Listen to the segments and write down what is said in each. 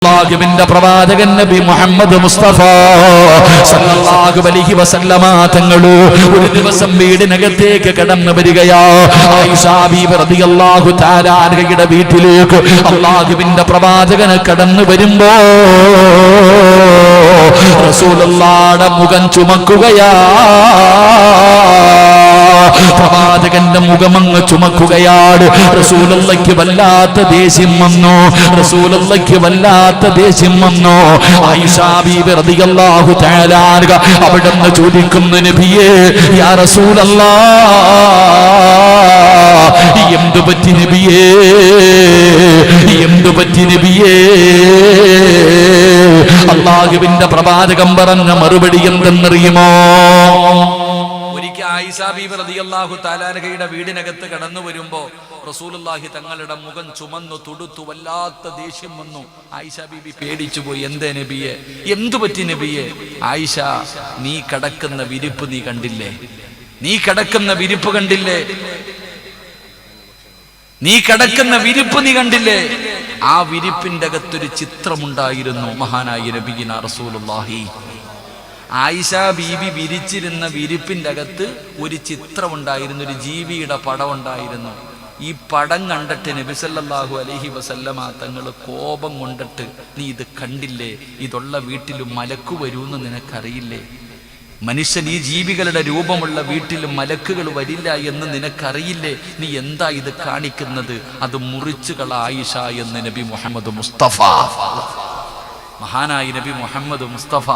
അല്ലാഹുവിന്റെ പ്രവാചകൻ നബി മുഹമ്മദ് മുസ്തഫ സല്ലല്ലാഹു അലൈഹി വസല്ലമ തങ്ങൾ ഒരു ദിവസം വീടിനകത്തേക്ക് കടന്നു വരികയാ. ആയിഷ ബീവി റളിയല്ലാഹു തആല അൻഹയുടെ വീട്ടിലേക്ക് അല്ലാഹുവിന്റെ പ്രവാചകൻ കടന്നു വരുമ്പോ റസൂലുള്ളാഹിയുടെ മുഖം ചുമക്കുകയാ. പ്രവാചകന്റെ മുഖമങ്ങ് ചുമക്കുകയാണ്. റസൂലുള്ളാഹിക്ക് വല്ലാത്ത ദേഷ്യം വന്നു. റസൂലുള്ളാഹിക്ക് വല്ലാത്ത ദേഷ്യം വന്നു. ആയിഷ ബീവി റളിയല്ലാഹു തആല അൻഹ അവിടുന്ന് ചോദിക്കുന്നു, നബിയേ യാ റസൂലല്ലാഹ്, എന്തു പറ്റി നബിയേ, എന്തു പറ്റി നബിയേ? അല്ലാഹുവിന്റെ പ്രവാചകൻ പറഞ്ഞ മറുപടി എന്തെന്നറിയുമോ? ആയിഷ ബീബി റളിയല്ലാഹു തആല അൻഹയുടെ വീടിനകത്ത് കടന്നു വരുമ്പോ റസൂലുള്ളാഹി തങ്ങളുടെ മുഖം ചുമന്നു തുടുത്തു, വല്ലാത്ത ദേഷ്യം വന്നു. ആയിഷ ബീബി പേടിച്ചു പോയി. എന്തേ നബിയെ, എന്തു പറ്റി നബിയെ? ആയിഷ, നീ കിടക്കുന്ന വിരിപ്പ് നീ കണ്ടില്ലേ? നീ കിടക്കുന്ന വിരിപ്പ് കണ്ടില്ലേ? നീ കിടക്കുന്ന വിരിപ്പ് നീ കണ്ടില്ലേ? ആ വിരിപ്പിന്റെ അകത്തൊരു ചിത്രമുണ്ടായിരുന്നു. മഹാനായ നബിയിന റസൂലുള്ളാഹി. ആയിഷ ബീബി വിരിച്ചിരുന്ന വിരിപ്പിന്റെ അകത്ത് ഒരു ചിത്രമുണ്ടായിരുന്നു, ഒരു ജീവിയുടെ പടം ഉണ്ടായിരുന്നു. ഈ പടം കണ്ടിട്ട് നബി സല്ലല്ലാഹു അലൈഹി വസല്ലമ തങ്ങൾ കോപം കൊണ്ടിട്ട്, നീ ഇത് കണ്ടില്ലേ? ഇതുള്ള വീട്ടിലും മലക്ക് വരൂന്ന് നിനക്കറിയില്ലേ? മനുഷ്യൻ ഈ ജീവികളുടെ രൂപമുള്ള വീട്ടിലും മലക്കുകൾ വരില്ല എന്ന് നിനക്കറിയില്ലേ? നീ എന്താ ഇത് കാണിക്കുന്നത്? അത് മുറിച്ചുകള ആയിഷ എന്ന് നബി മുഹമ്മദ് മുസ്തഫ, മഹാനായ നബി മുഹമ്മദ് മുസ്തഫ.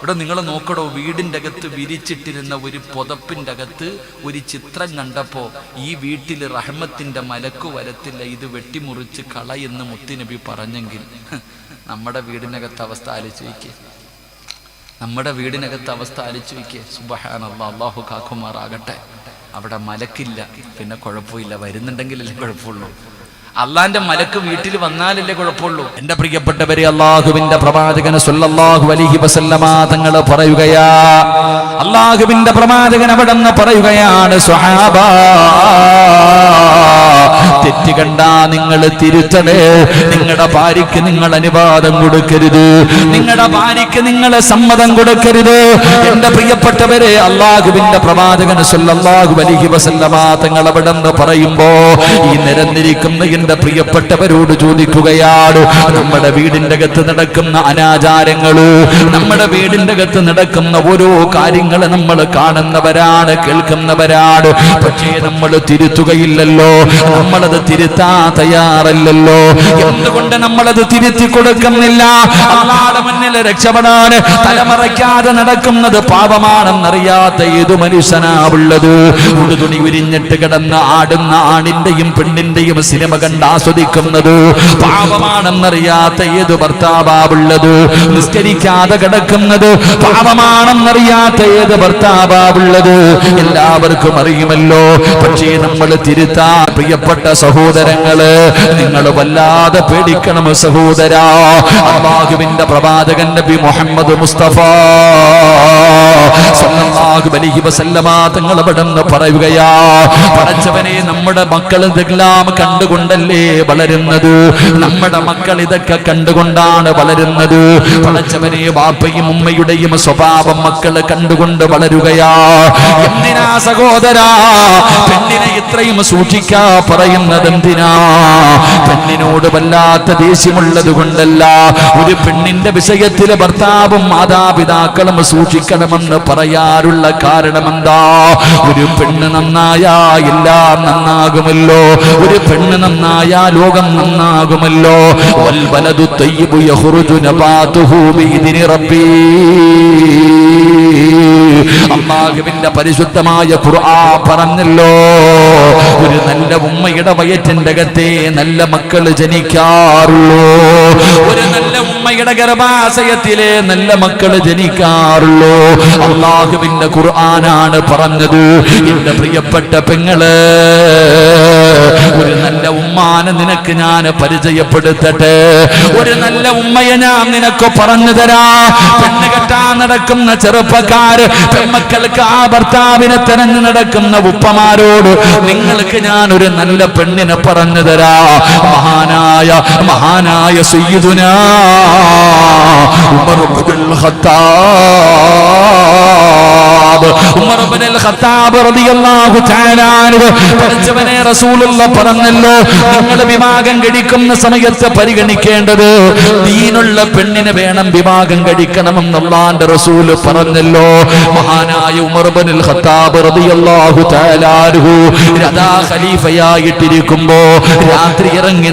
ഇവിടെ നിങ്ങൾ നോക്കടോ, വീടിൻ്റെ അകത്ത് വിരിച്ചിട്ടിരുന്ന ഒരു പുതപ്പിൻ്റെ അകത്ത് ഒരു ചിത്രം കണ്ടപ്പോൾ ഈ വീട്ടിൽ റഹ്മത്തിൻ്റെ മലക്ക് വരത്തില്ല, ഇത് വെട്ടിമുറിച്ച് കളയെന്ന് മുത്തുനബി പറഞ്ഞെങ്കിൽ നമ്മുടെ വീടിനകത്ത് അവസ്ഥ ആലോചിച്ച് വയ്ക്കുക. നമ്മുടെ വീടിനകത്ത് അവസ്ഥ ആലോചിച്ച് വയ്ക്കുക. സുബ്ഹാനല്ലാഹ്, അല്ലാഹു കാക്കുമാറാകട്ടെ. അവിടെ മലക്കില്ല, പിന്നെ കുഴപ്പമില്ല. വരുന്നുണ്ടെങ്കിലല്ലേ കുഴപ്പമുള്ളൂ. അള്ളാന്റെ മലക്ക് വീട്ടിൽ വന്നാലല്ലേ കുഴപ്പമുള്ളൂ. എന്റെ പ്രിയപ്പെട്ടവരെ, അള്ളാഹുവിന്റെ പ്രവാചകൻ സല്ലല്ലാഹു അലൈഹി വസല്ലമ തങ്ങൾ പറയുകയാ, അള്ളാഹുവിന്റെ പ്രവാചകൻ അവിടെ നിന്ന് പറയുകയാണ്, സ്വഹാബാ, തെറ്റ് കണ്ടാ നിങ്ങൾ തിരുത്തണേ. നിങ്ങളുടെ ഭാര്യയ്ക്ക് നിങ്ങൾ അനുവാദം കൊടുക്കരുത്, നിങ്ങളുടെ ഭാര്യയ്ക്ക് നിങ്ങൾ സമ്മതം കൊടുക്കരുത്. എന്റെ പ്രിയപ്പെട്ടവരെ, അള്ളാഹുവിന്റെ പ്രവാചകൻ സല്ലല്ലാഹു അലൈഹി വസല്ലമ തങ്ങൾ അവിടെ നിന്ന് പറയുമ്പോ ഈ നിരന്നിരിക്കുന്ന എന്റെ പ്രിയപ്പെട്ടവരോട് ചോദിക്കുകയാണ്, നമ്മുടെ വീടിന്റെ അകത്ത് നടക്കുന്ന അനാചാരങ്ങള്, നമ്മുടെ വീടിന്റെ അകത്ത് നടക്കുന്ന ഓരോ കാര്യങ്ങൾ നമ്മൾ കാണുന്നവരാണ്, കേൾക്കുന്നവരാണ്. പക്ഷേ നമ്മൾ തിരുത്തുകയില്ലല്ലോ, നമ്മളത് തിരുത്താൻ തയ്യാറല്ലല്ലോ. എന്തുകൊണ്ട് നമ്മളത് തിരുത്തി കൊടുക്കുന്നില്ല? അല്ലാഹുവിന്റെ മുന്നിൽ രക്ഷപ്പെടാൻ തലമറയ്ക്കാതെ നടക്കുന്നത് പാപമാണെന്നറിയാത്ത ഏതു മനുഷ്യനാവുള്ളത്? ഉടുതുണി ഉരിഞ്ഞിട്ട് കിടന്ന് ആടുന്ന ആണിന്റെയും പെണ്ണിന്റെയും സിനിമ കണ്ട് ആസ്വദിക്കുന്നത് പാപമാണെന്നറിയാത്ത ഏതു ഭർത്താവുള്ളത്? നിസ്കരിക്കാതെ കിടക്കുന്നത് പാപമാണെന്നറിയാത്ത ഏത് ഭർത്താവുള്ളത്? എല്ലാവർക്കും അറിയുമല്ലോ. പക്ഷേ നമ്മൾ തിരുത്താൻ, പ്രിയപ്പെട്ട സഹോദരങ്ങള്, നിങ്ങൾ വല്ലാതെ പേടിക്കണം സഹോദരാ. അല്ലാഹുവിന്റെ പ്രവാചകൻ നബി മുഹമ്മദ് മുസ്തഫ സല്ലല്ലാഹു അലൈഹി വസല്ലമ തങ്ങൾ അവിടെ നിന്ന് പറയുകയാ, പടച്ചവനെ, നമ്മുടെ മക്കൾ ഇതെല്ലാം കണ്ടുകൊണ്ടല്ലേ വളരുന്നത്? നമ്മുടെ മക്കൾ ഇതൊക്കെ കണ്ടുകൊണ്ടാണ് വളരുന്നത്. പടച്ചവനെ, ബാപ്പയും ഉമ്മയുടെയും സ്വഭാവം മക്കൾ കണ്ടുകൊണ്ട് വളരുകയാ. എന്തിനാ സഹോദരാ പെണ്ണിനെ ഇത്രയും സൂക്ഷിക്കാ പറയുന്നത്? എന്തിനാ? പെണ്ണിനോട് വല്ലാത്ത ദേഷ്യമുള്ളത് കൊണ്ടല്ല. ഒരു പെണ്ണിന്റെ വിഷയത്തിൽ ഭർത്താവും മാതാപിതാക്കളും സൂക്ഷിക്കണമെന്ന് പറയാറുള്ള കാരണം എന്താ? ഒരു പെണ്ണ് നന്നായാ എല്ലാം നന്നാകുമല്ലോ. ഒരു പെണ്ണ് നന്നായാ ലോകം നന്നാകുമല്ലോ. വൽ വലദു തയ്യിബു യഖ്റുജു നബാതുഹു ബിഇദ്നി റബ്ബി. അല്ലാഹുവിന്റെ പരിശുദ്ധമായ ഖുർആൻ പറഞ്ഞല്ലോ, ഒരു നല്ല ഉമ്മയുടെ വയറ്റിന്റെ അകത്തെ നല്ല മക്കൾ ജനിക്കാറുള്ളൂ. ഒരു നല്ല ഉമ്മയുടെ ഗർഭാശയത്തിലെ നല്ല മക്കൾ ജനിക്കാറുള്ളൂ. അല്ലാഹുവിന്റെ ഖുർആനാണ് പറഞ്ഞത്. എന്റെ പ്രിയപ്പെട്ട പെങ്ങള്, ഒരു നല്ല ഉമ്മാനെ നിനക്ക് ഞാൻ പരിചയപ്പെടുത്തട്ടെ, ഒരു നല്ല ഉമ്മയെ ഞാൻ നിനക്ക് പറഞ്ഞു തരാ. പെണ്ണ് കെട്ടാൻ നടക്കുന്ന ചെറുപ്പക്കാര്, പെൺമക്കൾക്ക് ആ ഭർത്താവിനെ തെരഞ്ഞു നടക്കുന്ന ഉപ്പമാരോട് നിങ്ങൾക്ക് ഞാൻ ഒരു നല്ല പെണ്ണിനെ പറഞ്ഞു തരാ. മഹാനായ സയ്യിദുനാ ഉമർ ഇബ്നുൽ ഖത്താബ്, ഉമർ ഇബ്നുൽ ഖത്താബ് റളിയല്ലാഹു തആല അൻഹു പഠിച്ചവനെ റസൂലുള്ളാഹി പറഞ്ഞല്ലോ, നിങ്ങൾ വിവാഹം കഴിക്കുന്ന സമയത്ത് പരിഗണിക്കേണ്ടത് ദീനുള്ള പെണ്ണിനെ വേണം വിവാഹം കഴിക്കണമെന്ന് അല്ലാഹുവിന്റെ റസൂൽ പറഞ്ഞല്ലോ. മഹാനായ ഉമർ ഇബ്നുൽ ഖത്താബ് റളിയല്ലാഹു തആല അൻഹു രാജാ ഖലീഫയായിട്ടിരിക്കുമ്പോ രാത്രി ഇറങ്ങി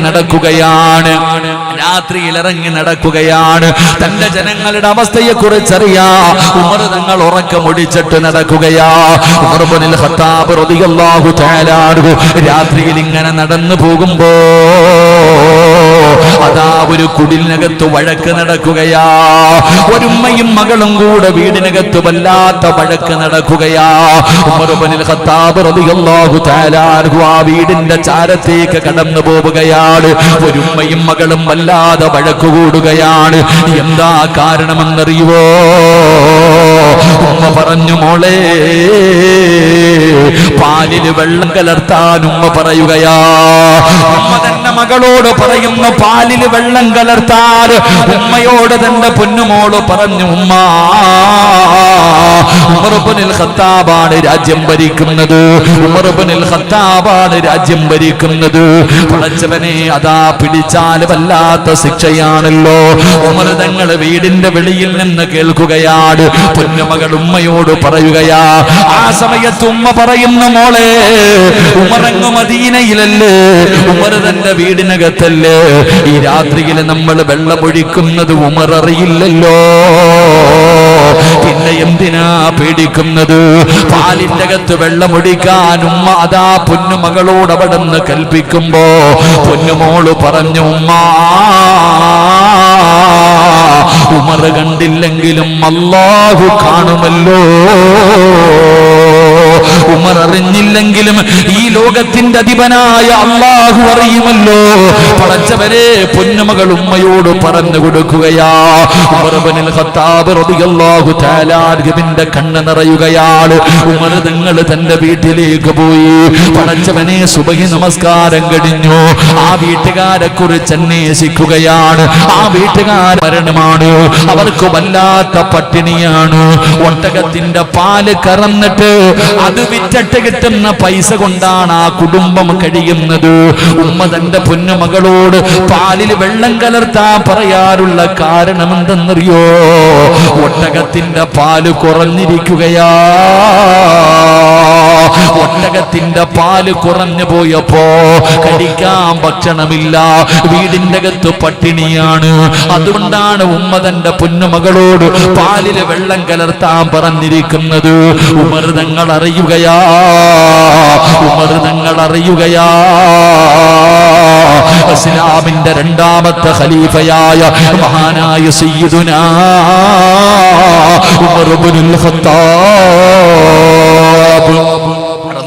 നടക്കുകയാണ്. തന്റെ ജനങ്ങളുടെ അവസ്ഥയെ കുറിച്ചറിയാ ഉമർ തങ്ങൾ ഉറക്കമൊടിച്ചിട്ട് നടക്കുകയാ. ഉമർ ഇബ്നുൽ ഖത്താബ് റളിയല്ലാഹു തആല അൻഹു രാത്രിയിൽ ഇങ്ങനെ നടന്നു പോകുമ്പോ അതാ ഒരു കുടിലിനകത്ത് വഴക്ക് നടക്കുകയാ. ഒരുമ്മയും മകളും കൂടെ വീടിനകത്ത് വല്ലാത്ത വഴക്ക് നടക്കുകയാ. ഉമർ ഇബ്നുൽ ഖത്താബ് റളിയല്ലാഹു തആല അൻഹു ആ വീടിന്റെ ചാരത്തേക്ക് കടന്നു പോവുകയാണ്. ഒരുമ്മയും മകളും വല്ലാതെ വഴക്ക് കൂടുകയാണ്. എന്താ കാരണമെന്നറിയുവോ? ഉമ്മ പറഞ്ഞു, മോളെ പാലില് വെള്ളം കലർത്താൻ ഉമ്മ പറയുകയാ. ഉമ്മ തന്നെ മകളോട് പറയുന്നു പാലില് വെള്ളം കലർത്താൻ. ഉമ്മയോട് തന്റെ പൊന്നുമോള് പറഞ്ഞു, ഉമ്മ ഉമർ ഇബ്നുൽ ഖത്താബാണ് രാജ്യം ഭരിക്കുന്നത്, ഉമർ ഇബ്നുൽ ഖത്താബാണ് രാജ്യം ഭരിക്കുന്നത്. പടച്ചവനെ, അതാ പിടിച്ചാൽ വല്ലാത്ത ശിക്ഷയാണല്ലോ. ഉമർ തങ്ങൾ വീടിന്റെ വെളിയിൽ നിന്ന് കേൾക്കുകയാണ്. പൊന്നുമകൾ ഉമ്മയോട് പറയുകയാ. ആ സമയത്ത് ഉമ്മ പറയുന്നു, മോളെ ഉമറങ്ങ് മദീനയിലല്ലേ, ഉമർ തന്റെ വീടിനകത്തല്ലേ, ഈ രാത്രിയിൽ നമ്മൾ വെള്ളമൊഴിക്കുന്നത് ഉമർ അറിയില്ലല്ലോ, പിന്നെ എന്തിനാ പേടിക്കുന്നത്? പാലിന്റെ അകത്ത് വെള്ളമൊഴിക്കാൻ ഉമ്മ അതാ പൊന്നുമകളോട് അവിടെ നിന്ന് കൽപ്പിക്കുമ്പോ പൊന്നുമോള് പറഞ്ഞു, ഉമ്മ ഉമർ കണ്ടില്ലെങ്കിലും അല്ലാഹു കാണുമല്ലോ, ഉമർ അറിഞ്ഞില്ലെങ്കിലും ഈ ലോകത്തിന്റെ അധിപനായ അല്ലാഹു അറിയുമല്ലോ. പടച്ചവരെ, പൊന്നുമകൾ ഉമ്മയോട് പറഞ്ഞു കൊടുക്കുകയാ. ഉമർ ഇബ്നുൽ ഖത്താബ് റളിയല്ലാഹു തആല അൻഹുവിന്റെ കണ്ണ് നിറയുകയാണ്. ഉമർ തങ്ങൾ തന്റെ വീട്ടിലേക്ക് പോയി. പടച്ചവനെ, സുബഹി നമസ്കാരം കഴിഞ്ഞു. ആ വീട്ടുകാരെ കുറിച്ച് അന്വേഷിക്കുകയാണ്. ആ വീട്ടുകാർ മരണമാണ്, അവർക്ക് വല്ലാത്ത പട്ടിണിയാണ്. ഒട്ടകത്തിന്റെ പാല് കറന്നിട്ട് അത് വിറ്റിട്ട് കിട്ടുന്ന പൈസ കൊണ്ടാണ് ആ കുടുംബം കഴിയുന്നത്. ഉമ്മ തന്റെ പൊന്നുമകളോട് പാലിൽ വെള്ളം കലർത്താൻ പറയാറുള്ള കാരണം എന്തെന്നറിയോ? ഒട്ടകത്തിന്റെ പാല് കുറഞ്ഞിരിക്കുകയാ. ഒട്ടകത്തിന്റെ പാല് കുറഞ്ഞു പോയപ്പോ കഴിക്കാൻ ഭക്ഷണമില്ല, വീടിന്റെ അകത്ത് പട്ടിണിയാണ്. അതുകൊണ്ടാണ് ഉമ്മ തന്റെ പൊന്നുമകളോട് പാലില് വെള്ളം കലർത്താൻ പറഞ്ഞിരിക്കുന്നത്. ഉമർ തങ്ങൾ അറിയുകയാ, ഉമർ തങ്ങൾ അറിയുകയാ. ഇസ്ലാമിന്റെ രണ്ടാമത്തെ ഖലീഫയായ മഹാനായ സയ്യിദുനാ ഉമർ ഇബ്നുൽ ഖത്താബ്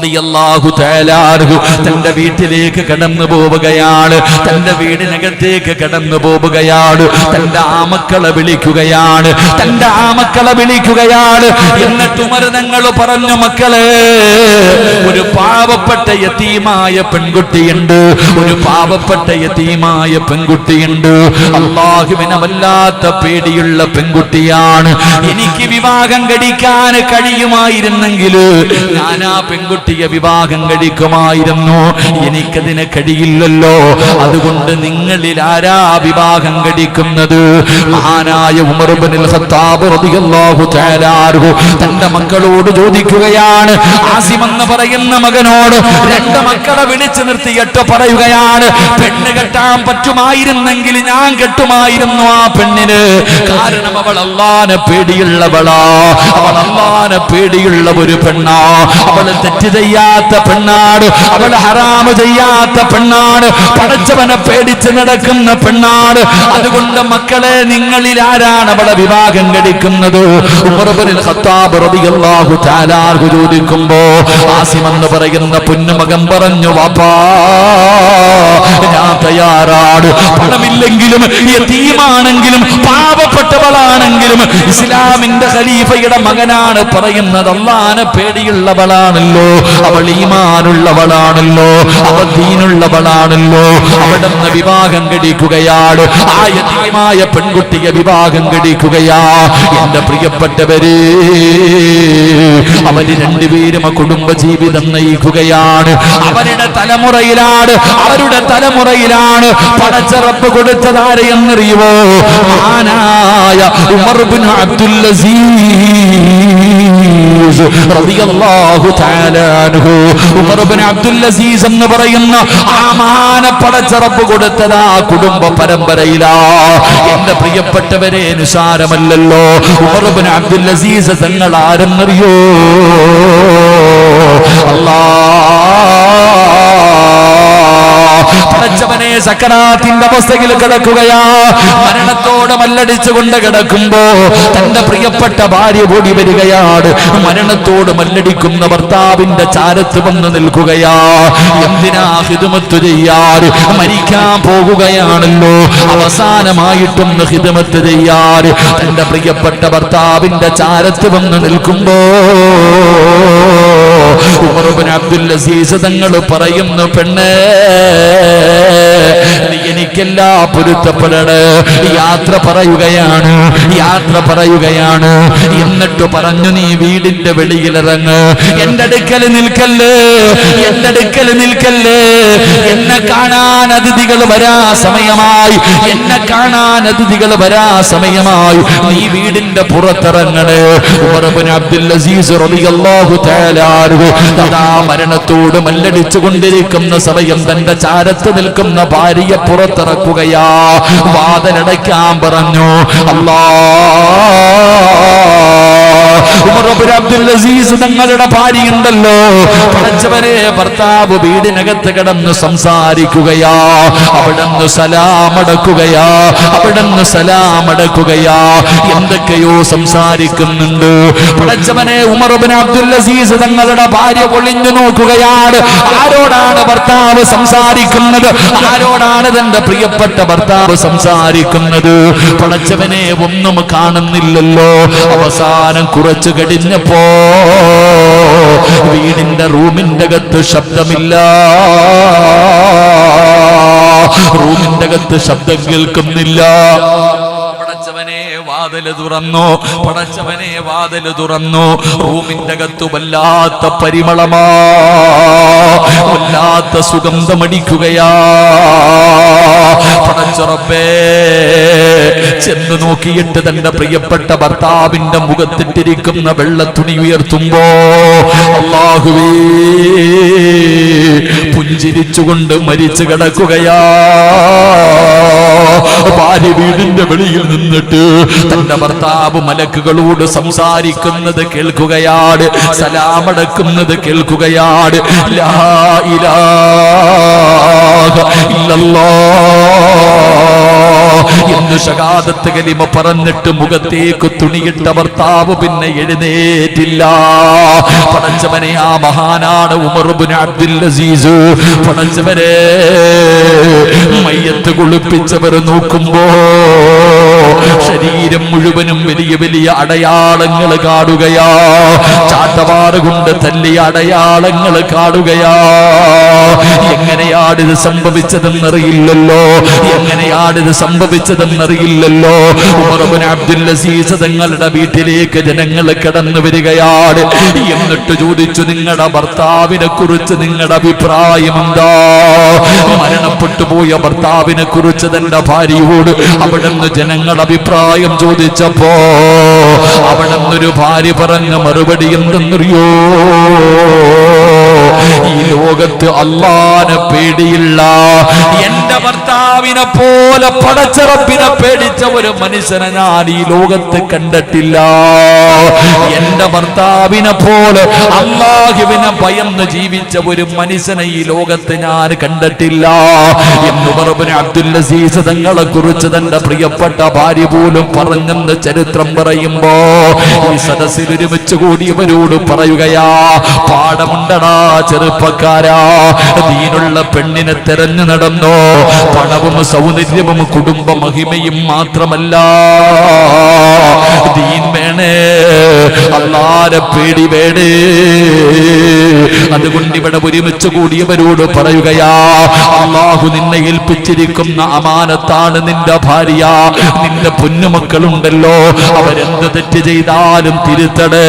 റളിയല്ലാഹു തആല അൻഹു തന്റെ വീട്ടിലേക്ക് കടന്നു പോവുകയാണ്. തന്റെ വീടിനകത്തേക്ക് കടന്നു പോവുകയാണ്. തന്റെ ആമക്കളെ വിളിക്കുകയാണ്. എന്നിട്ട് ഉമർ തങ്ങൾ പറഞ്ഞു, മക്കളെ, ഒരു പാവപ്പെട്ട യതീമായ പെൺകുട്ടിയുണ്ട്, അല്ലാഹുവിനെ വല്ലാത്ത പേടിയുള്ള പെൺകുട്ടിയാണ്. എനിക്ക് വിവാഹം കഴിക്കാൻ കഴിയുമായിരുന്നെങ്കിൽ ഞാൻ ആ പെൺകുട്ടിയെ വിവാഹം കഴിക്കുമായിരുന്നു. എനിക്കതിന് കഴിയില്ലല്ലോ. അതുകൊണ്ട് നിങ്ങളിൽ ആരാ വിവാഹം കഴിക്കുന്നത്? മഹാനായ ഉമർ ഇബ്നുൽ ഖത്താബ് റളിയല്ലാഹു തആല അൻഹു തന്റെ മക്കളോട് ചോദിക്കുകയാണ്. ആസിം എന്ന് പറയുന്ന മകനോട് രണ്ട് മക്കളെ വിളിച്ചു നിർത്തിയിട്ട് പറയുകയാണ്, പെണ്ണ് കെട്ടാൻ പറ്റുമായിരുന്നെങ്കിൽ ഞാൻ കെട്ടുമായിരുന്നു ആ പെണ്ണിന്. കാരണം അവൾ അല്ലാഹുവിനെ പേടിയുള്ളവളാ, അവൾ അല്ലാഹുവിനെ പേടിയുള്ള ഒരു പെണ്ണാ. അവൾ തെറ്റ് ചെയ്യാത്ത പെണ്ണാണ്, അവൾ ഹറാമ് ചെയ്യാത്ത പെണ്ണാണ്, പടച്ചവനെ പേടിച്ച് നടക്കുന്ന പെണ്ണാണ്. അതുകൊണ്ട് മക്കളെ, നിങ്ങളിൽ ആരാണ് അവളെ വിവാഹം കഴിക്കുന്നത്? ഉമർ ഇബ്നുൽ ഖത്താബ് റളിയല്ലാഹു തആല അൻഹു ചോദിക്കുമ്പോ ആസിം എന്ന് പറയുന്ന പൊന്നുമകൻ പറഞ്ഞു, വാപ്പാ ഞാൻ തയ്യാറാണ്. പണമില്ലെങ്കിലും യതീമാണെങ്കിലും പാവപ്പെട്ടവളാണെങ്കിലും ഇസ്ലാമിന്റെ ഖലീഫയുടെ മകനാണ് പറയുന്നത്. അല്ലാഹുവിനെ പേടിയുള്ളവളാണല്ലോ, അവൾ ഈമാനുള്ളവളാണല്ലോ, അവൾ ദീനുള്ളവളാണല്ലോ. അവിടുന്ന് വിവാഹം കഴിക്കുകയാണ്, ആ യതീമായ പെൺകുട്ടിയെ വിവാഹം കഴിക്കുകയാ. എന്റെ പ്രിയപ്പെട്ടവരെ, അവര് രണ്ടുപേരും കുടുംബജീവിതം നയിക്കുകയാണ്. അവരുടെ തലമുറയിലാണ് പടച്ച റബ്ബ് കൊടുത്തതാരെന്നറിയുവോ? മഹാനായ ഉമർ ഇബ്നു അബ്ദുൽ അസീസ് റളിയല്ലാഹു തആല അൻഹു. ഉമർ ഇബ്നു അബ്ദുൽ അസീസ് എന്ന് പറയുന്ന ആ മഹാന പടച്ച റബ്ബ് കൊടുത്തതാ കുടുംബ പരമ്പരയിലാ. എന്റെ പ്രിയപ്പെട്ടവരെ, നിസാരമല്ലല്ലോ. ഉമർ ഇബ്നു അബ്ദുൽ അസീസ് തങ്ങൾ ആരെന്നറിയോ? പടച്ചവനെ, സക്കറാത്തിന്റെ അവസ്ഥയിൽ കിടക്കുകയാ. മരണത്തോട് മല്ലടിച്ചുകൊണ്ട് കിടക്കുമ്പോ തന്റെ പ്രിയപ്പെട്ട ഭാര്യ ഓടി വരികയാണ്. മരണത്തോട് മല്ലടിക്കുന്ന ഭർത്താവിന്റെ ചാരത്ത് വന്ന് നിൽക്കുകയാ. എന്തിനാ ഖിദ്മത്ത് ചെയ്യാറ്? മരിക്കാൻ പോകുകയാണല്ലോ, അവസാനമായിട്ടൊന്ന് ഖിദ്മത്ത് ചെയ്യാറ്. തന്റെ പ്രിയപ്പെട്ട ഭർത്താവിന്റെ ചാരത്ത് വന്ന് നിൽക്കുമ്പോ ഉമർ ഇബ്നു അബ്ദുൽ അസീസ് തങ്ങൾ പറയുന്നു, പെണ്ണേ, നീ എനിക്കെല്ലാം പൊരുത്തപ്പെടണേ. യാത്ര പറയുകയാണ്. എന്നിട്ട് പറഞ്ഞു, നീ വീടിന്റെ വെളിയിലിറങ്ങ്, എന്റെ അടുക്കൽ നിൽക്കല്ലേ. എന്നെ കാണാൻ അതിഥികൾ വരാ സമയമായി, നീ വീടിന്റെ പുറത്തിറങ്ങണേ. ഉമർ ഇബ്നു അബ്ദുൽ അസീസ് റളിയല്ലാഹു തആല അൻഹു മരണത്തോട് മല്ലടിച്ചു കൊണ്ടിരിക്കുന്ന സമയം തന്റെ ചാരത്ത് നിൽക്കുന്ന ഭാര്യയെ പുറത്തിറക്കുകയാ. വാതിലടയ്ക്കാൻ പറഞ്ഞു. ഉമർ ഇബ്നു അബ്ദുൽ അസീസ് തങ്ങളുടെ ഭാര്യയുണ്ടല്ലോ, പടച്ചവനെ, ഭർത്താവ് വീടിനകത്ത് കിടന്ന് സംസാരിക്കുകയാ. അവിടുന്ന് സലാമടക്കുകയാ. എന്തൊക്കെയോ സംസാരിക്കുന്നുണ്ട്. പടച്ചവനെ, ഉമർ ഇബ്നു അബ്ദുൽ അസീസ് തങ്ങളുടെ ഭാര്യ ഒളിഞ്ഞു നോക്കുകയാണ്. ആരോടാണ് ഭർത്താവ് സംസാരിക്കുന്നത്? ആരോടാണ് തന്റെ പ്രിയപ്പെട്ട ഭർത്താവ് സംസാരിക്കുന്നത്? പടച്ചവനെ, ഒന്നും കാണുന്നില്ലല്ലോ. അവസാനം കുറച്ചു കഴിഞ്ഞപ്പോ വീടിന്റെ റൂമിന്റെ അകത്ത് ശബ്ദമില്ല. റൂമിന്റെ അകത്ത് ശബ്ദം കേൾക്കുന്നില്ല. പടച്ചവനെ വാതില് തുറന്നു. റൂമിന്റെ അകത്ത് വല്ലാത്ത പരിമളമാ, വല്ലാത്ത സുഗന്ധമടിക്കുകയാ. പടച്ചറബ്ബേ, ചെന്ന് നോക്കിയിട്ട് തന്റെ പ്രിയപ്പെട്ട ഭർത്താവിന്റെ മുഖത്തിട്ടിരിക്കുന്ന വെള്ളത്തുണി ഉയർത്തുമ്പോ അല്ലാഹുവേ, പുഞ്ചിരിച്ചുകൊണ്ട് മരിച്ചു കിടക്കുകയാ. ഭാര്യ വീടിന്റെ വെളിയിൽ നിന്നിട്ട് തന്റെ ഭർത്താവ് മലക്കുകളോട് സംസാരിക്കുന്നത് കേൾക്കുകയാണ്, സലാമടക്കുന്നത് കേൾക്കുകയാണ്. ലാ ഇലാഹ ഇല്ലല്ലാഹ് എന്ന് ഷഹാദത്ത് കലിമ പറഞ്ഞിട്ട് മുഖത്തേക്ക് തുണിയിട്ട ഭർത്താവ് പിന്നെ എഴുന്നേറ്റില്ല. പടച്ചവനെ, ആ മഹാനാണ് ഉമർ ഇബ്നു അബ്ദുൽ അസീസ്. പടച്ചവനെ, മയ്യത്ത് കുളിപ്പിച്ചവർ നോക്കുമ്പോ ശരീരം മുഴുവനും വലിയ വലിയ അടയാളങ്ങൾ കാണുകയാ. ചാട്ടവാറ് കൊണ്ട് തല്ലിയ അടയാളങ്ങൾ കാണുകയാ. എങ്ങനെയാണിത് സംഭവിച്ചതെന്നറിയില്ലല്ലോ. ഉമർ ഇബ്നു അബ്ദുൽ അസീസ് തങ്ങളുടെ വീട്ടിലേക്ക് ജനങ്ങൾ കടന്നു വരികയാണ്. എന്നിട്ട് ചോദിച്ചു, നിങ്ങളുടെ ഭർത്താവിനെ കുറിച്ച് നിങ്ങളുടെ അഭിപ്രായം എന്താ? മരണപ്പെട്ടു പോയ ഭർത്താവിനെ കുറിച്ച് തന്റെ ഭാര്യയോട് അവിടുന്ന് ജനങ്ങളുടെ അഭിപ്രായം ചോദിച്ചപ്പോ അവിടുന്നൊരു ഭാര്യ പറഞ്ഞ മറുപടി എന്തെന്നറിയോ? ഈ ലോകത്ത് അല്ലാഹനെ പേടിയില്ല, എന്റെ ഭർത്താവിനെ പോലെ പടച്ചറപ്പിനെ പേടിച്ച ഒരു മനുഷ്യനെ ഞാൻ ഈ ലോകത്ത് കണ്ടിട്ടില്ല. എന്റെ ഭർത്താവിനെ പോലെ അല്ലാഹുവിനെ ഭയന്ന് ജീവിച്ച ഒരു മനുഷ്യനെ ഈ ലോകത്ത് ഞാൻ കണ്ടിട്ടില്ല എന്ന് പറഞ്ഞ അബ്ദുൽ അസീസ് തങ്ങളെ കുറിച്ച് തന്റെ പ്രിയപ്പെട്ട ഭാര്യ പോലും പറഞ്ഞെന്ന് ചരിത്രം പറയുമ്പോ ഈ സദസ്സിൽ ഒരുമിച്ച് കൂടിയവരോട് പറയുകയാ, പാഠമുണ്ടടാ ചെറുപ്പക്കാരാ, ദീനുള്ള പെണ്ണിനെ തെരഞ്ഞു നടന്നോ. പണവും സൗന്ദര്യവും കുടുംബ മഹിമയും മാത്രമല്ല, ദീൻ വേണേ, അല്ലാഹുവിനെ പേടി വേണേ. അതുകൊണ്ട് ഇവിടെ ഒരുമിച്ച് കൂടിയവരോട് പറയുകയാ, അല്ലാഹു നിന്നെ ഏൽപ്പിച്ചിരിക്കുന്ന അമാനത്താണ് നിന്റെ ഭാര്യ, നിന്റെ പൊന്നുമക്കളുണ്ടല്ലോ, അവരെന്ത് തെറ്റ് ചെയ്താലും തിരുത്തടേ,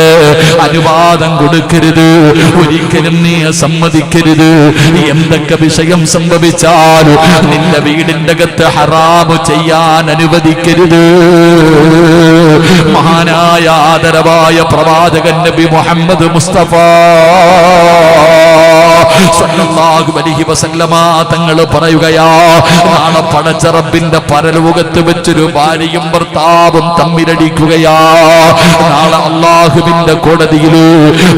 അനുവാദം കൊടുക്കരുത്, ഒരിക്കലും നീ സമ്മതിക്കരുത്. എന്തൊക്കെ വിഷയം സംഭവിച്ചാലും നിന്റെ വീടിന്റെ അകത്ത് ഹറാമ് ചെയ്യാൻ അനുവദിക്കരുത്. മഹാനായ ആദരവായ പ്രവാചകൻ നബി മുഹമ്മദ് മുസ്തഫ സല്ലല്ലാഹു അലൈഹി വസല്ലമ തങ്ങൾ പറയുകയാ, നാളെ പടച്ച റബ്ബിന്റെ പരലോകത്ത് വെച്ചൊരു ഭാര്യയും ഭർത്താവും തമ്മിലടിക്കുകയാ. നാളെ അല്ലാഹുവിന്റെ കോടതിയിൽ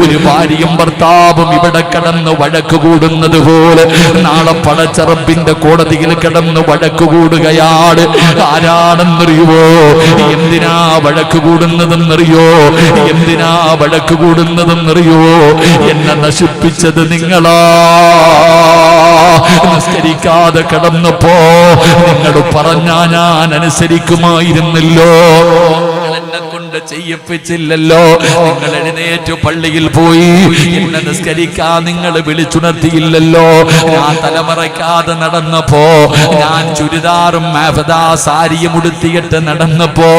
ഒരു ഭാര്യയും ഭർത്താവും ഇവിടെ കിടന്ന് വഴക്ക് കൂടുന്നത് പോലെ നാളെ പടച്ച റബ്ബിന്റെ കോടതിയിൽ കിടന്ന് വഴക്ക് കൂടുകയാണ്. ആരാണെന്നറിയുവോ? എന്തിനാ വഴക്ക് കൂടുന്നതെന്നറിയോ? എന്തിനാ വഴക്ക് കൂടുന്നതെന്നറിയോ? എന്നെ നശിപ്പിച്ചത് നിങ്ങളാ. നിസ്കരിക്കാതെ കിടന്നപ്പോ നിങ്ങൾ പറഞ്ഞാ ഞാൻ അനുസരിക്കുമായിരുന്നല്ലോ, എന്നെ കൊണ്ട് ചെയ്യിപ്പിച്ചില്ലല്ലോ. നിങ്ങൾ എഴുന്നേറ്റ് പള്ളിയിൽ പോയി എന്നെ നിസ്കരിക്കാൻ നിങ്ങൾ വിളിച്ചുണർത്തിയില്ലല്ലോ. ഞാൻ തലമറയ്ക്കാതെ നടന്നപ്പോ, ഞാൻ ചുരിദാറും സാരിയും ഉടുത്തിയിട്ട് നടന്നപ്പോ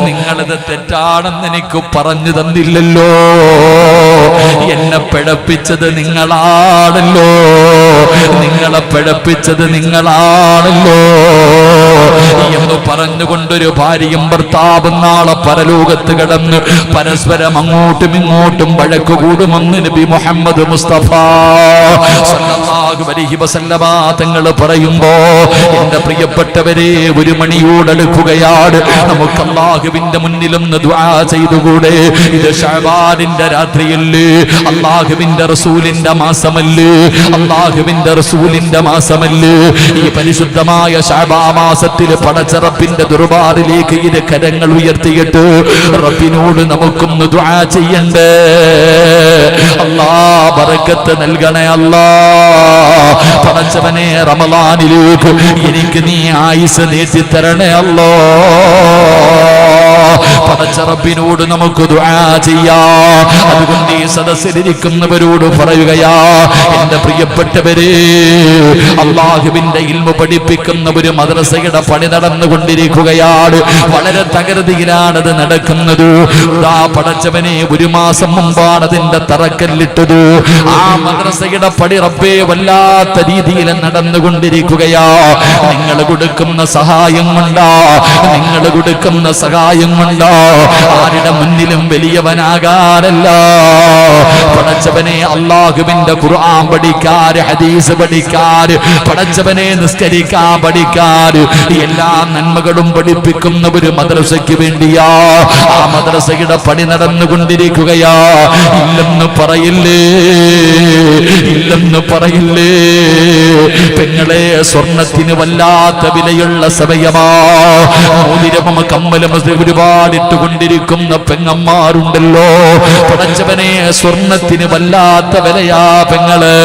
നിങ്ങളിത് തെറ്റാണെന്ന് എനിക്ക് പറഞ്ഞു തന്നില്ലല്ലോ. എന്നെ പിഴപ്പിച്ചത് നിങ്ങളാണല്ലോ, നിങ്ങളെ പിഴപ്പിച്ചത് നിങ്ങളാണല്ലോ എന്ന് പറഞ്ഞുകൊണ്ടൊരു ഭാര്യയും ഭർത്താവും നാളെ പരലോകത്ത് കിടന്ന് പരസ്പരം അങ്ങോട്ടും ഇങ്ങോട്ടും വഴക്ക് കൂടുമെന്ന് നബി മുഹമ്മദ് മുസ്തഫ സല്ലല്ലാഹു അലൈഹി വസല്ലമ തങ്ങൾ പറയുമ്പോ, എന്റെ പ്രിയപ്പെട്ടവരെ, ഒരു മണിയോടടുക്കുകയാണ്. നമുക്ക് അല്ലാഹുവിന്റെ മുന്നിലൊന്ന് ദുആ ചെയ്തുകൂടെ? ഇത് ശഅബാനിന്റെ രാത്രിയല്ലേ, അല്ലാഹുവിന്റെ റസൂലിന്റെ മാസമല്ലേ, അല്ലാഹുവിന്റെ റസൂലിന്റെ മാസമല്ലേ. ഈ പരിശുദ്ധമായ ശഅബാൻ മാസത്തിൽ പടച്ച റബ്ബിന്റെ ദർബാറിലേക്ക് ഇത് കരങ്ങൾ ഉയർത്തിയിട്ട് റബ്ബിനോട് നമുക്കൊന്ന് ദുആ ചെയ്യണ്ടേ? അല്ലാഹ് ബറക്കത്ത് നൽകണേ അല്ലാ. പടച്ചവനെ, റമളാനിലേക്ക് എനിക്ക് നീ ആയുസ് നീട്ടി തരണേ അല്ലാ. പടച്ച റബ്ബിനോട് നമുക്ക് ദുആ ചെയ്യാം. അതുകൊണ്ട് ഈ സദസ്സിലിരിക്കുന്നവരോട് പറയുകയാ, എന്റെ പ്രിയപ്പെട്ടവരെ, അല്ലാഹുവിന്റെ ഇൽമു പഠിപ്പിക്കുന്ന ഒരു മദ്രസയുടെ പണി നടന്നുകൊണ്ടിരിക്കുകയാണ്. വളരെ തകൃതിയിലാണത് നടക്കുന്നത്. പടച്ചവനെ, ഒരു മാസം മുമ്പാണ് അതിന്റെ തറക്കല്ലിട്ടത്. ആ മദ്രസയുടെ പണി റബ്ബേ വല്ലാത്ത രീതിയിൽ നടന്നുകൊണ്ടിരിക്കുകയാ. നിങ്ങൾ കൊടുക്കുന്ന സഹായം കൊണ്ടാ, നിങ്ങൾ കൊടുക്കുന്ന സഹായം കൊണ്ടാ. ആരുടെ മുന്നിലും വലിയവനാകാറല്ല. പടച്ചവനെ, അല്ലാഹുവിന്റെ ഖുർആൻ പഠിക്കാറ്, ഹദീസ് പഠിക്കാറ്, പടച്ചവനെ നിസ്കരിക്കാൻ പഠിക്കാറ്, എല്ലാ നന്മകളും പഠിപ്പിക്കുന്ന ഒരു മദ്രസയ്ക്ക് വേണ്ടിയാ ആ മദ്രസയുടെ പണി നടന്നുകൊണ്ടിരിക്കുകയാ. ഇല്ലെന്ന് പറയില്ലേ, ഇല്ലെന്ന് പറയില്ലേ. പെങ്ങളെ, സ്വർണത്തിന് വല്ലാത്ത വിലയുള്ള സമയമാ. മോതിരവും കമ്മലും ഒരുപാടിട്ടുകൊണ്ടിരിക്കുന്ന പെങ്ങന്മാരുണ്ടല്ലോ. പടച്ചവനെ, സ്വർണത്തിന് വല്ലാത്ത വിലയാ പെങ്ങള്.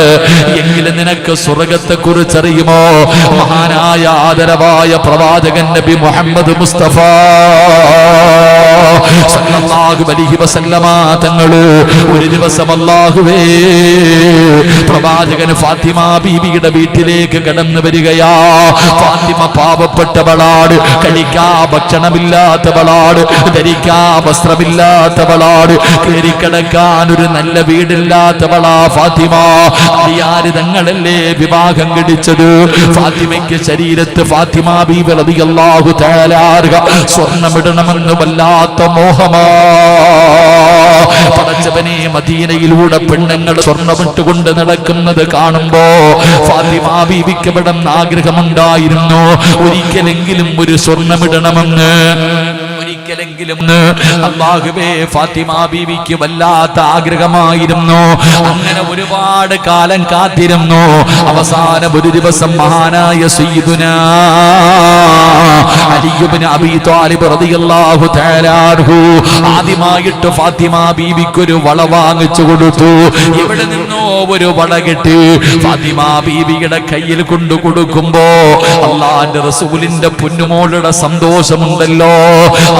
എങ്കിലും നിനക്ക് സ്വർഗത്തെ കുറിച്ചറിയുമോ? മഹാനായ ആദരവായ പ്രവാചകൻ നബി മുഹമ്മദ് മുസ്തഫ സല്ലല്ലാഹു അലൈഹി വസല്ലമ തങ്ങള് ഒരു ദിവസം അല്ലാഹുവേ, പ്രവാചകൻ ഫാത്തിമ ബീവിയുടെ വീട്ടിലേക്ക് കടന്നു വരികയാ. ഫാത്തിമ പാവപ്പെട്ടവളാണ്, കഴിക്കാ ഭക്ഷണമില്ലാത്തവളാണ്, ധരിക്കാൻ വസ്ത്രമില്ലാത്തവളാണ്, കയറിക്കിടക്കാൻ ഒരു നല്ല വീടില്ലാത്തവളാ ഫാത്തിമ. അലിയാര് തങ്ങളല്ലേ വിവാഹം കഴിച്ചത്. ഫാത്തിമയ്ക്ക് ശരീരത്ത് ഫാത്തിമ ബീവി റളിയല്ലാഹു തആല സ്വർണ്ണമിടണമെന്ന് വല്ലാത്ത മോഹമാ. പടച്ചവനെ, മദീനയിലൂടെ പെണ്ണുങ്ങൾ സ്വർണ്ണമിട്ടുകൊണ്ട് നടക്കുന്നത് കാണുമ്പോ ഫാത്തിമ ബീവിക്ക് പെടുന്ന ആഗ്രഹമുണ്ടായിരുന്നു, ഒരിക്കലെങ്കിലും ഒരു സ്വർണ്ണമിടണമെന്ന്. ഒരിക്കലെങ്കിലും അല്ലാഹുവേ, ഫാത്തിമ ബീവിക്ക് വല്ലാത്ത ആഗ്രഹമായിരുന്നു. അങ്ങനെ ഒരുപാട് കാലം കാത്തിരുന്നു. അവസാനം ഒരു ദിവസം മഹാനായ സയ്യിദുനാ അലി ഇബ്നു അബീ ത്വാലിബ് റളിയല്ലാഹു തആല അൻഹു ആദ്യമായിട്ട് ഫാത്തിമ ബീവിക്ക് ഒരു വള വാങ്ങിച്ചു കൊടുത്തു. ഇവിടെ നിന്നോ ഒരു വള കിട്ടി. ഫാത്തിമ ബീവിയുടെ കയ്യിൽ കൊണ്ടു കൊടുക്കുമ്പോ അല്ലാഹുവിന്റെ റസൂലിന്റെ പൊന്നുമോളുടെ സന്തോഷമുണ്ടല്ലോ,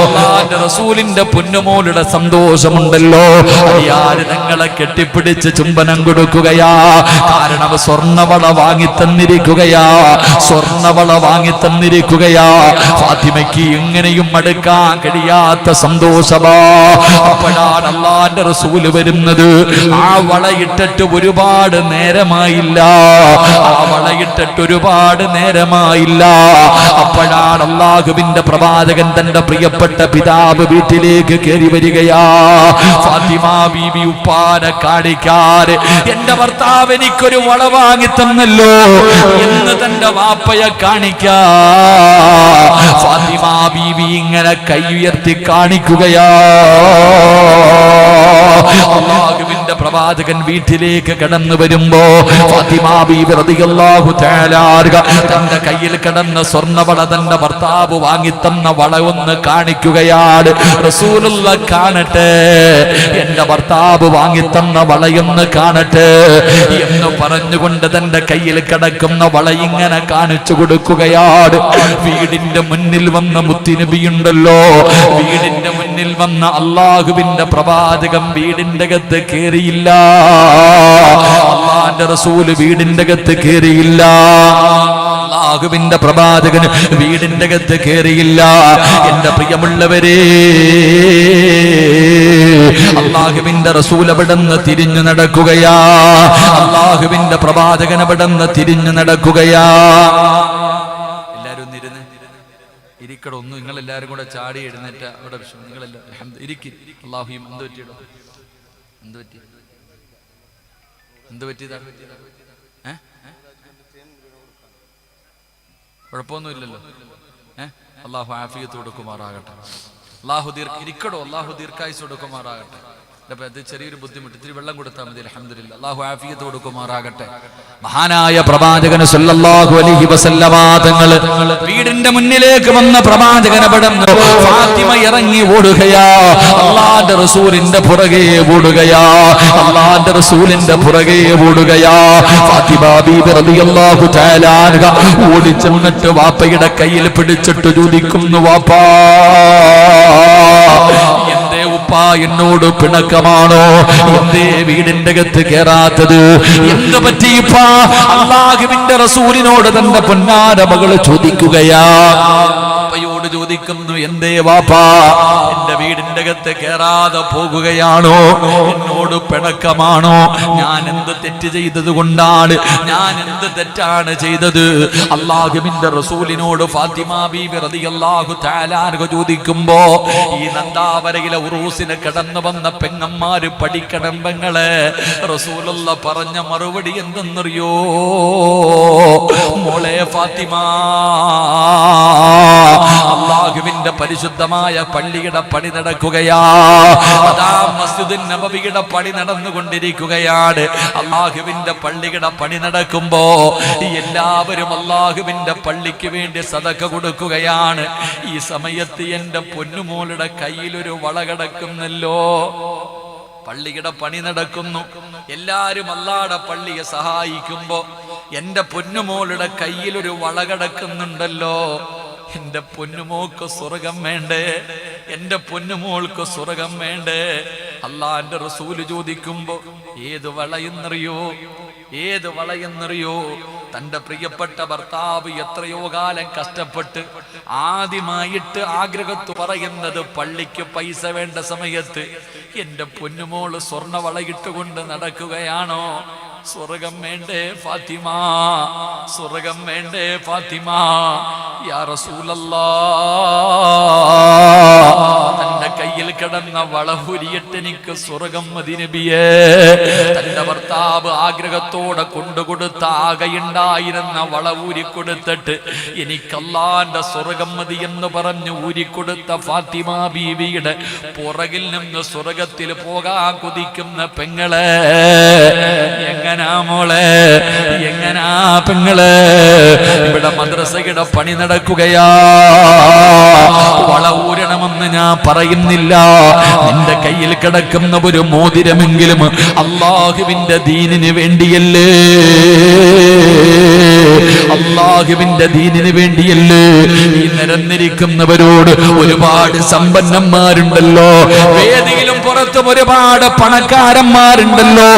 അല്ലാഹുവിന്റെ റസൂലിന്റെ പൊന്നുമോളുടെ സന്തോഷമുണ്ടല്ലോ. അലിയാര് തങ്ങളെ കെട്ടിപ്പിടിച്ച് ചുംബനം കൊടുക്കുകയാ. കാരണം സ്വർണ്ണവള വാങ്ങി തന്നിരിക്കുകയാ, സ്വർണ്ണവള വാങ്ങി തന്നിരിക്കുകയാ. ഫാത്തിമയ്ക്ക് എങ്ങനെയും മടുക്കാൻ കഴിയാത്ത സന്തോഷമാ. അപ്പോഴാണ് അല്ലാഹുവിന്റെ റസൂല് വരുന്നത്. ആ വളയിട്ടിട്ട് ഒരുപാട് നേരമായില്ല, ആ വളയിട്ടിട്ട് ഒരുപാട് നേരമായില്ല. അപ്പോഴാണ് അല്ലാഹുവിന്റെ പ്രവാചകൻ തന്റെ പ്രിയപ്പെട്ട പിതാവ് വീട്ടിലേക്ക് കയറി വരികയാ. ഫാത്തിമ ബീവി ഉപ്പാനെ കാണിക്കാറ്, എന്റെ ഭർത്താവ് എനിക്കൊരു വള വാങ്ങി തന്നല്ലോ എന്ന് തന്റെ വാപ്പയെ കാണിക്കാ. ഫാത്തിമ ബീവി ഇങ്ങനെ കൈ ഉയർത്തി കാണിക്കുകയാ. അല്ലാഹുവിന്റെ പ്രവാചകൻ വീട്ടിലേക്ക് കടന്നു വരുമ്പോ ഫാത്തിമ ബീവി റളിയല്ലാഹു തആല തന്റെ കയ്യിൽ കിടന്ന സ്വർണ്ണവള തന്റെ ഭർത്താവ് വാങ്ങിത്തന്ന വള ഒന്ന് കാണിക്കുകയാണ്. റസൂലുള്ള കാണട്ടെ, എന്റെ ഭർത്താവ് വാങ്ങിത്തന്ന വളയൊന്ന് കാണട്ടെ എന്ന് പറഞ്ഞുകൊണ്ട് തന്റെ കയ്യിൽ കിടക്കുന്ന വള ഇങ്ങനെ കാണിച്ചു കൊടുക്കുകയാണ്. വീടിന്റെ മുന്നിൽ വന്ന മുത്തുനബിയുണ്ടല്ലോ, വീടിന്റെ മുന്നിൽ വന്ന അല്ലാഹുവിന്റെ പ്രവാചകൻ വീടിന്റെ അകത്ത് കേറിയില്ല. അല്ലാഹുവിന്റെ റസൂല് വീടിന്റെ അകത്ത് കേറിയില്ല. അല്ലാഹുവിന്റെ പ്രവാചകന് വീടിന്റെ അകത്ത് കേറിയില്ല. എന്റെ പ്രിയമുള്ളവരെ, അല്ലാഹുവിന്റെ റസൂൽ അവിടുന്ന് തിരിഞ്ഞു നടക്കുകയാ. അല്ലാഹുവിന്റെ പ്രവാചകൻ അവിടുന്ന് തിരിഞ്ഞു നടക്കുകയാ. എല്ലാരും ഒന്നിരുന്ന് ഇരിക്കടോ, ഒന്ന് നിങ്ങൾ എല്ലാരും കൂടെ ചാടി എഴുന്നേറ്റ അവിടെ വിഷയം. നിങ്ങളെല്ലാം ഇരിക്കും. അല്ലാഹു എന്ത് പറ്റിയിടോ, എന്ത് പറ്റി, എന്ത് പറ്റിയതാണ്? കുഴപ്പമൊന്നുമില്ലല്ലോ. അല്ലാഹു ആഫിയത്ത് കൊടുക്കുമാറാകട്ടെ. അല്ലാഹു ഇരിക്കടോ, അല്ലാഹു ദീർഘായുസ്സ് കൊടുക്കുമാറാകട്ടെ. ഇത് ചെറിയൊരു ബുദ്ധിമുട്ട്, ഇത്തിരി വെള്ളം കൊടുത്താൽ മതി. അൽഹംദുലില്ലാഹ്, അല്ലാഹു ആഫിയത്ത് കൊടുക്കുമാറാകട്ടെ. മഹാനായ പ്രവാചകൻ സല്ലല്ലാഹു അലൈഹി വസല്ലമ തങ്ങൾ വീടിന്റെ മുന്നിലേക്ക് വന്ന പ്രവാചകൻ അവിടുന്ന് ഫാത്തിമ ഇറങ്ങി ഓടുകയാ. അല്ലാഹുവിന്റെ റസൂലിന്റെ പുറകെ ഓടുകയാ, അല്ലാഹുവിന്റെ റസൂലിന്റെ പുറകെ ഓടുകയാ. ഫാത്തിമ ബീബി റളിയല്ലാഹു തആല അൻഹ ഓടിച്ചെന്നിട്ട് വാപ്പയുടെ കയ്യിൽ പിടിച്ചിട്ട് ചോദിക്കുന്നു, വാപ്പാ എന്തേ ഉപ്പാ എന്നോട് പിണക്കമാണോ? എന്തേ വീടിന്റെ അകത്ത് കേറാത്തത്? എന്ത് പറ്റിയിപ്പാ? അല്ലാഹുവിന്റെ റസൂലിനോട് തന്റെ പൊന്നാര മകള് ചോദിക്കുകയാ. വാപ്പയോട് ചോദിക്കുന്നു, എന്തേ വാപ്പാ എന്റെ വീടിന്റെ അകത്ത് കേറാതെ പോകുകയാണോ? എന്നോട് പിണക്കമാണോ? ഞാൻ എന്ത് തെറ്റ് ചെയ്തത് കൊണ്ടാണ്? ഞാൻ എന്ത് തെറ്റാണ് ചെയ്തത്? അല്ലാഹുവിന്റെ റസൂലിനോട് ഫാത്തിമ ബീബി റളിയല്ലാഹു തആല അൻഹ ചോദിക്കുമ്പോ ഈ നന്ദാവരയിലെ ഉറൂസിന് കടന്നു വന്ന പെങ്ങന്മാര് പഠിക്കണം പെങ്ങളെ. റസൂലുള്ള പറഞ്ഞ മറുപടി എന്തെന്നറിയോ? മോളെ ഫാത്തിമ, അല്ലാഹുവിന്റെ പരിശുദ്ധമായ പള്ളിയുടെ പണി നടക്കുകയാ. അതാ മസ്ജിദുൻ നബവിയുടെ പണി നടന്നുകൊണ്ടിരിക്കുകയാണ്. അല്ലാഹുവിന്റെ പള്ളിയുടെ പണി നടക്കുമ്പോ എല്ലാവരും അല്ലാഹുവിന്റെ പള്ളിക്ക് വേണ്ടി സദഖ കൊടുക്കുകയാണ്. ഈ സമയത്ത് എന്റെ പൊന്നുമോളുടെ കയ്യിലൊരു വള കിടക്കുന്നല്ലോ. പള്ളിയുടെ പണി നടക്കുന്നു, എല്ലാരും അല്ലാഹുവിന്റെ പള്ളിയെ സഹായിക്കുമ്പോ എന്റെ പൊന്നുമോളുടെ കയ്യിലൊരു വള കിടക്കുന്നുണ്ടല്ലോ. എന്റെ പൊന്നുമോൾക്ക് സ്വർഗം വേണ്ടേ? എന്റെ പൊന്നുമോൾക്ക് സ്വർഗം വേണ്ടേ? അല്ലാഹുവിന്റെ റസൂല് ചോദിക്കുമ്പോ ഏത് വളയെന്നറിയോ? ഏത് വളയെന്നറിയോ? തന്റെ പ്രിയപ്പെട്ട ഭർത്താവ് എത്രയോ കാലം കഷ്ടപ്പെട്ട് ആദ്യമായിട്ട് ആഗ്രഹത്ത് പറയുന്നത് പള്ളിക്ക് പൈസ വേണ്ട സമയത്ത് എന്റെ പൊന്നുമോള് സ്വർണ്ണ വളയിട്ടുകൊണ്ട് നടക്കുകയാണോ? സ്വർഗം വേണ്ടേ ഫാത്തിമ, സ്വർഗം വേണ്ടേ ഫാത്തിമ? യാ റസൂലല്ലാഹ്, തന്റെ കയ്യിൽ കിടന്ന വളഹുരിയിട്ട് എനിക്ക് സ്വർഗം മതി നബിയേ. തന്റെ ഭർത്താവ് ആഗ്രഹത്തോടെ കൊണ്ടുകൊടുത്ത ആകെയുണ്ടായിരുന്ന വള ഊരിക്കൊടുത്തിട്ട് എനിക്ക് അല്ലാന്റെ സ്വർഗം മതി എന്ന് പറഞ്ഞ് ഊരിക്കൊടുത്ത ഫാത്തിമ ബീവിയുടെ പുറകിൽ നിന്ന് സ്വർഗത്തിൽ പോകാൻ കുതിക്കുന്ന പെങ്ങളെ, എങ്ങനാ മോളെ, എങ്ങനാ പെങ്ങളെ? ഇവിടെ മദ്രസയുടെ പണി നടക്കുകയാ. വള ഊരണമെന്ന് ഞാൻ പറയുന്നില്ല. നിന്റെ കയ്യിൽ കിടക്കുന്ന ഒരു മോതിരമെങ്കിലും അല്ലാഹുവിന്റെ ദീനിന് വേണ്ടിയല്ലേ, അല്ലാഹുവിന്റെ ദീനിന് വേണ്ടിയല്ലേ? ഈ നിരന്നിരിക്കുന്നവരോട് ഒരുപാട് സമ്പന്നന്മാരുണ്ടല്ലോ, വേദിയിലും പുറത്തും ഒരുപാട് പണക്കാരന്മാരുണ്ടല്ലോ.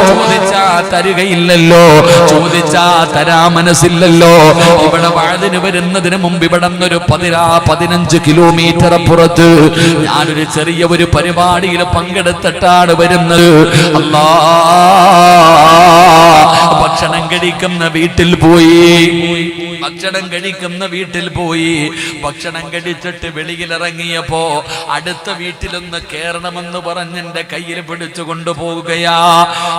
ചോദിച്ചാ തരുകയില്ലല്ലോ, ചോദിച്ചാ തരാ മനസ്സില്ലല്ലോ. ഇവിടെ വാഴതിന് വരുന്നതിന് മുമ്പ് ഇവിടെ ഒരു 15 കിലോമീറ്റർ അപ്പുറത്ത് ഞാനൊരു ചെറിയ ഒരു പരിപാടിയിൽ പങ്കെടുത്തിട്ടാണ് വരുന്നത്. അല്ലാ, ഭക്ഷണം കഴിക്കുന്ന വീട്ടിൽ പോയി, ഭക്ഷണം കഴിക്കുന്ന വീട്ടിൽ പോയി. ഭക്ഷണം കഴിച്ചിട്ട് വെളിയിലിറങ്ങിയപ്പോ അടുത്ത വീട്ടിലൊന്ന് കേറണമെന്ന് പറഞ്ഞ് എന്റെ കയ്യിൽ പിടിച്ചു കൊണ്ടുപോവുകയാ.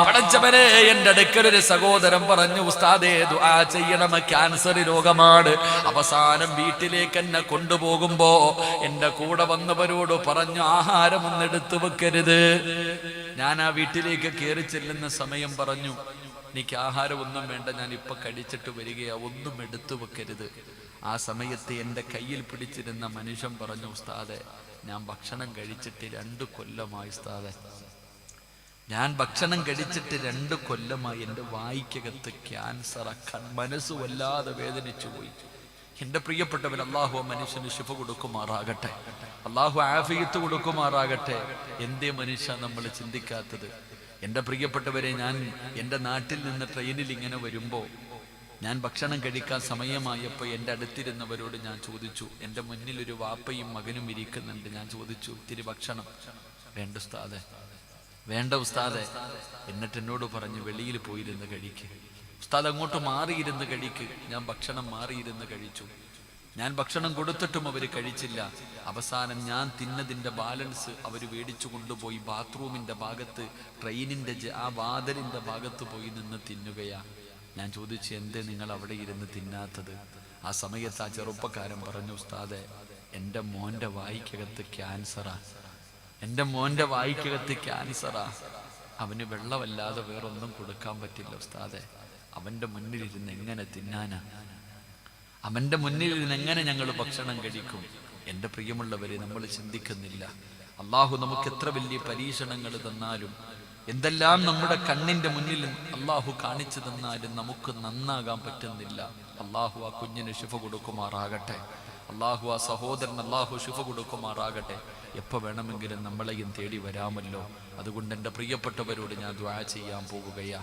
പടച്ചവനെ, എന്റെ അടുക്കലൊരു സഹോദരൻ പറഞ്ഞു, ഉസ്താദേ ദുആ ചെയ്യണം, ക്യാൻസർ രോഗമാണ്. അവസാനം വീട്ടിലേക്ക് എന്നെ കൊണ്ടുപോകുമ്പോ എന്റെ കൂടെ വന്നവരോട് പറഞ്ഞു, ആഹാരം ഒന്നും എടുത്തു വെക്കരുത്. ഞാൻ ആ വീട്ടിലേക്ക് കയറി ചെല്ലുന്ന സമയം പറഞ്ഞു, എനിക്ക് ആഹാരം ഒന്നും വേണ്ട, ഞാൻ ഇപ്പൊ കഴിച്ചിട്ട് വരികയാ, ഒന്നും എടുത്തു വെക്കരുത്. ആ സമയത്ത് എൻ്റെ കയ്യിൽ പിടിച്ചിരുന്ന മനുഷ്യൻ പറഞ്ഞു, ഉസ്താദെ ഞാൻ ഭക്ഷണം കഴിച്ചിട്ട് 2 കൊല്ലമായി ഉസ്താദെ, ഞാൻ ഭക്ഷണം കഴിച്ചിട്ട് 2 കൊല്ലമായി. എൻ്റെ വായിക്കകത്ത് ക്യാൻസർ, മനസ്സ് വല്ലാതെ വേദനിച്ചു പോയി. എൻ്റെ പ്രിയപ്പെട്ടവൻ, അള്ളാഹു മനുഷ്യന് ശിഫ കൊടുക്കുമാറാകട്ടെ, അള്ളാഹു ആഫിയത്ത് കൊടുക്കുമാറാകട്ടെ. എന്തേ മനുഷ്യ നമ്മൾ ചിന്തിക്കാത്തത്? എൻ്റെ പ്രിയപ്പെട്ടവരെ, ഞാൻ എൻ്റെ നാട്ടിൽ നിന്ന് ട്രെയിനിൽ ഇങ്ങനെ വരുമ്പോൾ ഞാൻ ഭക്ഷണം കഴിക്കാൻ സമയമായപ്പോൾ എൻ്റെ അടുത്തിരുന്നവരോട് ഞാൻ ചോദിച്ചു, എൻ്റെ മുന്നിൽ ഒരു വാപ്പയും മകനും ഇരിക്കുന്നുണ്ട്. ഞാൻ ചോദിച്ചു, ഇത്തിരി ഭക്ഷണം വേണ്ട ഉസ്താദെ, വേണ്ട ഉസ്താദെ. എന്നിട്ട് എന്നോട് പറഞ്ഞു, വെളിയിൽ പോയിരുന്ന് കഴിക്ക് ഉസ്താദ്, അങ്ങോട്ട് മാറിയിരുന്ന് കഴിക്ക്. ഞാൻ ഭക്ഷണം മാറിയിരുന്ന് കഴിച്ചു. ഞാൻ ഭക്ഷണം കൊടുത്തിട്ടും അവർ കഴിച്ചില്ല. അവസാനം ഞാൻ തിന്നതിൻ്റെ ബാലൻസ് അവർ മേടിച്ചു കൊണ്ടുപോയി ബാത്റൂമിൻ്റെ ഭാഗത്ത്, ട്രെയിനിൻ്റെ ആ വാതിലിൻ്റെ ഭാഗത്ത് പോയി നിന്ന് തിന്നുകയാ. ഞാൻ ചോദിച്ചു, എന്തേ നിങ്ങൾ അവിടെ ഇരുന്ന് തിന്നാത്തത്? ആ സമയത്ത് ആ ചെറുപ്പക്കാരൻ പറഞ്ഞു, ഉസ്താദെ എൻ്റെ മോൻ്റെ വായിക്കകത്ത് ക്യാൻസറാ, എൻ്റെ മോൻ്റെ വായിക്കകത്ത് ക്യാൻസറാ. അവന് വെള്ളമല്ലാതെ വേറൊന്നും കൊടുക്കാൻ പറ്റില്ല ഉസ്താദെ. അവൻ്റെ മുന്നിലിരുന്ന് എങ്ങനെ തിന്നാനാ? അവൻ്റെ മുന്നിലിരുന്ന് എങ്ങനെ ഞങ്ങൾ ഭക്ഷണം കഴിക്കും? എൻ്റെ പ്രിയമുള്ളവരെ, നമ്മൾ ചിന്തിക്കുന്നില്ല. അള്ളാഹു നമുക്ക് എത്ര വലിയ പരീക്ഷണങ്ങൾ തന്നാലും, എന്തെല്ലാം നമ്മുടെ കണ്ണിൻ്റെ മുന്നിൽ അള്ളാഹു കാണിച്ചു തന്നാലും നമുക്ക് നന്നാകാൻ പറ്റുന്നില്ല. അള്ളാഹു ആ കുഞ്ഞിന് ശിഫ കൊടുക്കുമാറാകട്ടെ, അള്ളാഹു ആ സഹോദരൻ അള്ളാഹു ശിഫ കൊടുക്കുമാറാകട്ടെ. എപ്പോൾ വേണമെങ്കിലും നമ്മളെയും തേടി വരാമല്ലോ. അതുകൊണ്ട് എൻ്റെ പ്രിയപ്പെട്ടവരോട് ഞാൻ ദുആ ചെയ്യാൻ പോവുകയാണ്.